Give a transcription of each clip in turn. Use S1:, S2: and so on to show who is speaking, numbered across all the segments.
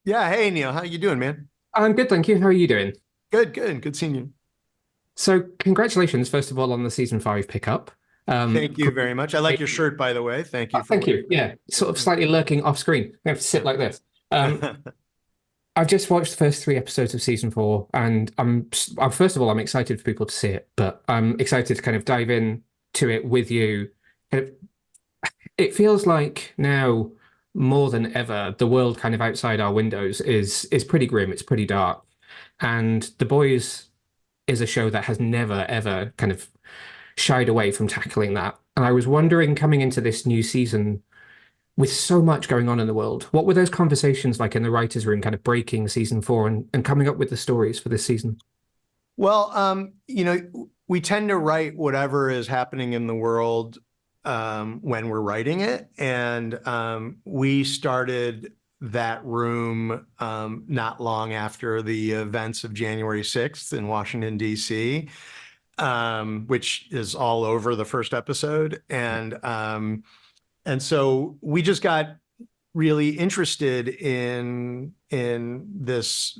S1: Yeah, hey Neil, how you doing, man?
S2: I'm good, thank you. How are you doing?
S1: Good seeing you.
S2: So, congratulations, first of all, on the season five pickup.
S1: Thank you very much. I like your shirt, by the way. Thank you for
S2: Thank
S1: wearing
S2: you. Yeah, sort of
S1: it.
S2: slightly lurking off screen. I have to sit like this. Um, I've just watched the first three episodes of season four, and first of all, I'm excited for people to see it, but I'm excited to kind of dive in to it with you. Kind of, it feels like now more than ever, the world kind of outside our windows is pretty grim. It's pretty dark, and The Boys is a show that has never ever kind of shied away from tackling that. And I was wondering, coming into this new season with so much going on in the world, what were those conversations like in the writers' room, kind of breaking season four and coming up with the stories for this season?
S1: Well, we tend to write whatever is happening in the world when we're writing it, and we started that room not long after the events of January 6th in Washington, D.C., which is all over the first episode, and so we just got really interested in this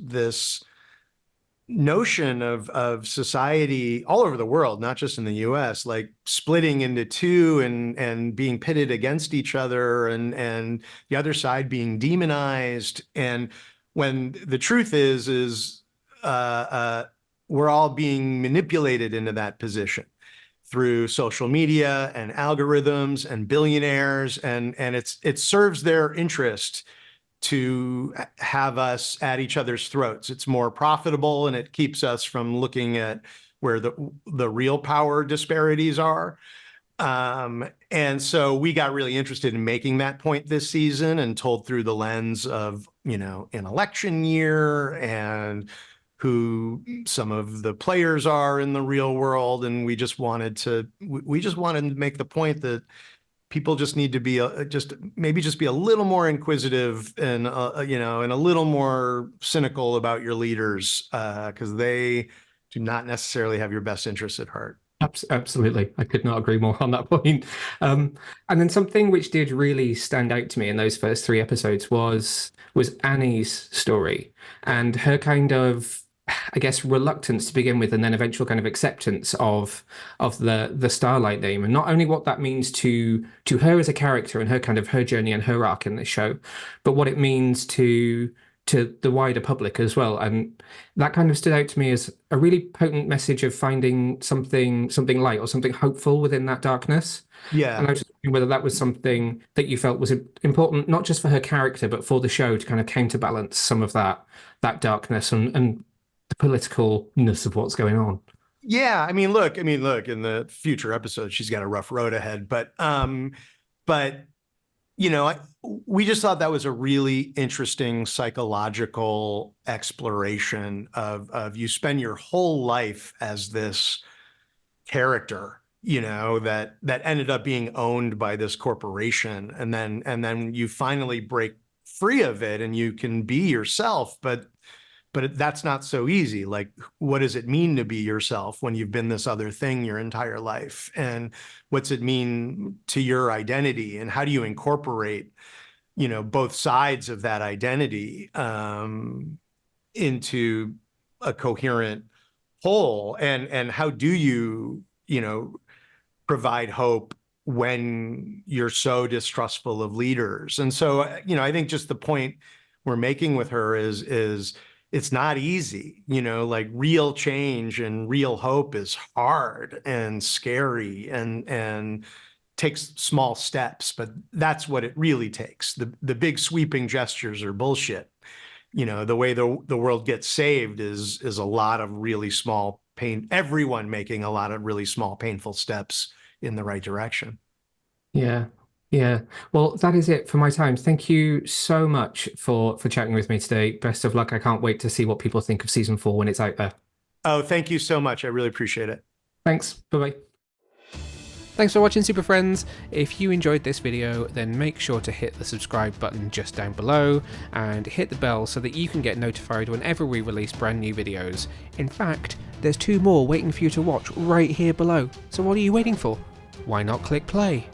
S1: notion of society all over the world, not just in the US, like splitting into two and being pitted against each other and the other side being demonized. And when the truth is uh, uh, we're all being manipulated into that position through social media and algorithms and billionaires, and it serves their interest to have us at each other's throats. It's more profitable and it keeps us from looking at where the real power disparities are. And so we got really interested in making that point this season and told through the lens of, an election year and who some of the players are in the real world. And we just wanted to make the point that people just need to be just be a little more inquisitive and and a little more cynical about your leaders because they do not necessarily have your best interests at heart.
S2: Absolutely. I could not agree more on that point. And then something which did really stand out to me in those first three episodes was Annie's story and her kind of, I guess, reluctance to begin with, and then eventual kind of acceptance of the Starlight name, and not only what that means to her as a character and her kind of her journey and her arc in this show, but what it means to the wider public as well. And that kind of stood out to me as a really potent message of finding something light or something hopeful within that darkness. And
S1: Yeah.
S2: I was just wondering whether that was something that you felt was important, not just for her character, but for the show to kind of counterbalance some of that darkness and the politicalness of what's going on.
S1: Yeah, I mean, look, in the future episodes, she's got a rough road ahead, but we just thought that was a really interesting psychological exploration of you spend your whole life as this character, that ended up being owned by this corporation, and then you finally break free of it and you can be yourself, but that's not so easy. Like, what does it mean to be yourself when you've been this other thing your entire life? And what's it mean to your identity? And how do you incorporate, both sides of that identity into a coherent whole? And how do you provide hope when you're so distrustful of leaders? And so, I think just the point we're making with her is it's not easy, like real change and real hope is hard and scary and takes small steps, but that's what it really takes. The big sweeping gestures are bullshit. The way the world gets saved is a lot of really small pain, everyone making a lot of really small, painful steps in the right direction.
S2: Yeah. Yeah. Well, that is it for my time. Thank you so much for chatting with me today. Best of luck. I can't wait to see what people think of season four when it's out there.
S1: Oh, thank you so much. I really appreciate it.
S2: Thanks. Bye-bye.
S3: Thanks for watching, Super Friends. If you enjoyed this video, then make sure to hit the subscribe button just down below and hit the bell so that you can get notified whenever we release brand new videos. In fact, there's two more waiting for you to watch right here below. So what are you waiting for? Why not click play?